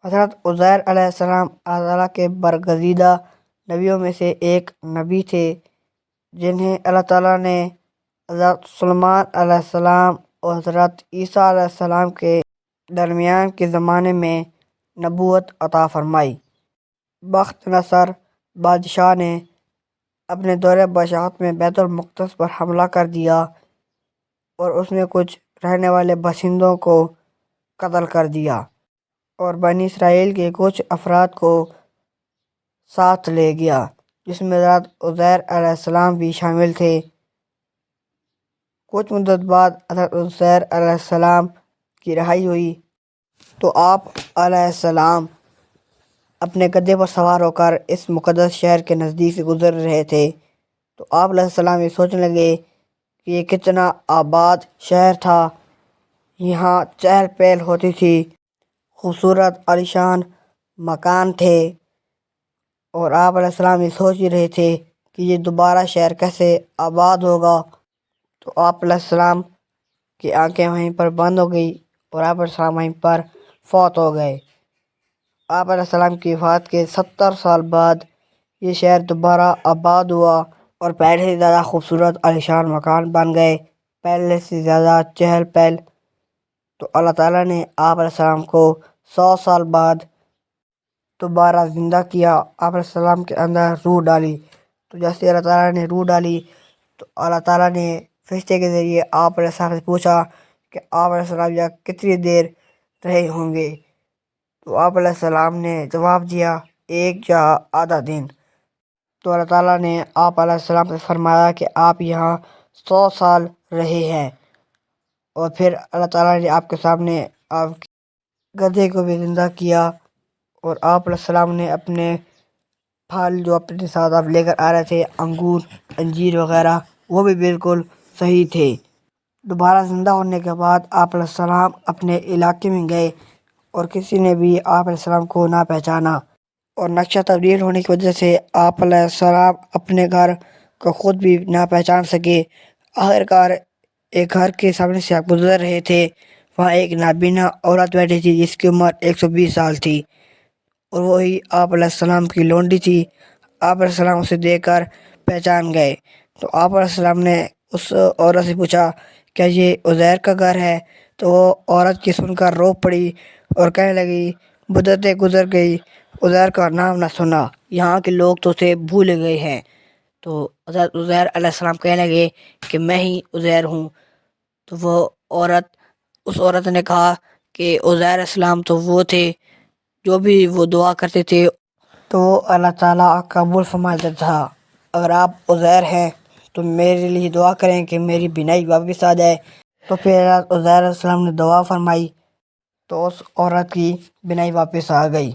حضرت عزیر علیہ السلام اللہ تعالیٰ کے برگزیدہ نبیوں میں سے ایک نبی تھے، جنہیں اللہ تعالیٰ نے حضرت سلیمان علیہ السلام اور حضرت عیسیٰ علیہ السلام کے درمیان کے زمانے میں نبوت عطا فرمائی۔ بخت نصر بادشاہ نے اپنے دور بادشاہت میں بیت المقدس پر حملہ کر دیا اور اس میں کچھ رہنے والے باشندوں کو قتل کر دیا اور بنی اسرائیل کے کچھ افراد کو ساتھ لے گیا، جس میں حضرت عزیر علیہ السلام بھی شامل تھے۔ کچھ مدت بعد حضرت عزیر علیہ السلام کی رہائی ہوئی تو آپ علیہ السلام اپنے گدھے پر سوار ہو کر اس مقدس شہر کے نزدیک سے گزر رہے تھے، تو آپ علیہ السلام یہ سوچنے لگے کہ یہ کتنا آباد شہر تھا، یہاں چہل پہل ہوتی تھی، خوبصورت عالیشان مکان تھے، اور آپ علیہ السلام یہ سوچ ہی رہے تھے کہ یہ دوبارہ شہر کیسے آباد ہوگا۔ تو آپ علیہ السلام کی آنکھیں وہیں پر بند ہو گئی اور آپ علیہ السلام وہیں پر فوت ہو گئے۔ آپ علیہ السلام کی وفات کے 70 سال بعد یہ شہر دوبارہ آباد ہوا اور پہلے سے زیادہ خوبصورت عالیشان مکان بن گئے، پہلے سے زیادہ چہل پہل۔ تو اللہ تعالیٰ نے آپ علیہ السلام کو 100 سال بعد دوبارہ زندہ کیا، آپ علیہ السلام کے اندر روح ڈالی۔ تو جیسے اللہ تعالیٰ نے روح ڈالی تو اللہ تعالیٰ نے فرشتے کے ذریعے آپ علیہ السلام سے پوچھا کہ آپ علیہ السلام یہاں کتنی دیر رہے ہوں گے، تو آپ علیہ السلام نے جواب دیا 1 یا آدھا دن۔ تو اللہ تعالیٰ نے آپ علیہ السلام سے فرمایا کہ آپ یہاں 100 سال رہے ہیں، اور پھر اللہ تعالیٰ نے آپ کے سامنے آپ کے گدھے کو بھی زندہ کیا، اور آپ علیہ السلام نے اپنے پھل جو اپنے ساتھ آپ لے کر آ رہے تھے، انگور انجیر وغیرہ، وہ بھی بالکل صحیح تھے۔ دوبارہ زندہ ہونے کے بعد آپ علیہ السلام اپنے علاقے میں گئے اور کسی نے بھی آپ علیہ السلام کو نہ پہچانا، اور نقشہ تبدیل ہونے کی وجہ سے آپ علیہ السلام اپنے گھر کو خود بھی نہ پہچان سکے۔ آخرکار ایک گھر کے سامنے سے آپ گزر رہے تھے، وہاں ایک نابینا عورت بیٹھی تھی جس کی عمر 120 سال تھی، اور وہی آپ علیہ السلام کی لونڈی تھی۔ آپ علیہ السلام اسے دیکھ کر پہچان گئے، تو آپ علیہ السلام نے اس عورت سے پوچھا کیا یہ عزیر کا گھر ہے؟ تو وہ عورت کی سن کر رو پڑی اور کہنے لگی مدتیں گزر گئی، عزیر کا نام نہ سنا، یہاں کے لوگ تو اسے بھول گئے ہیں۔ تو حضرت عزیر علیہ السلام کہنے لگے کہ میں ہی عزیر ہوں۔ تو اس عورت نے کہا کہ عزیر علیہ السلام تو وہ تھے جو بھی وہ دعا کرتے تھے تو وہ اللہ تعالیٰ قبول فرماتا تھا، اگر آپ عزیر ہیں تو میرے لیے دعا کریں کہ میری بینائی واپس آ جائے۔ تو پھر حضرت عزیر علیہ السلام نے دعا فرمائی تو اس عورت کی بینائی واپس آ گئی۔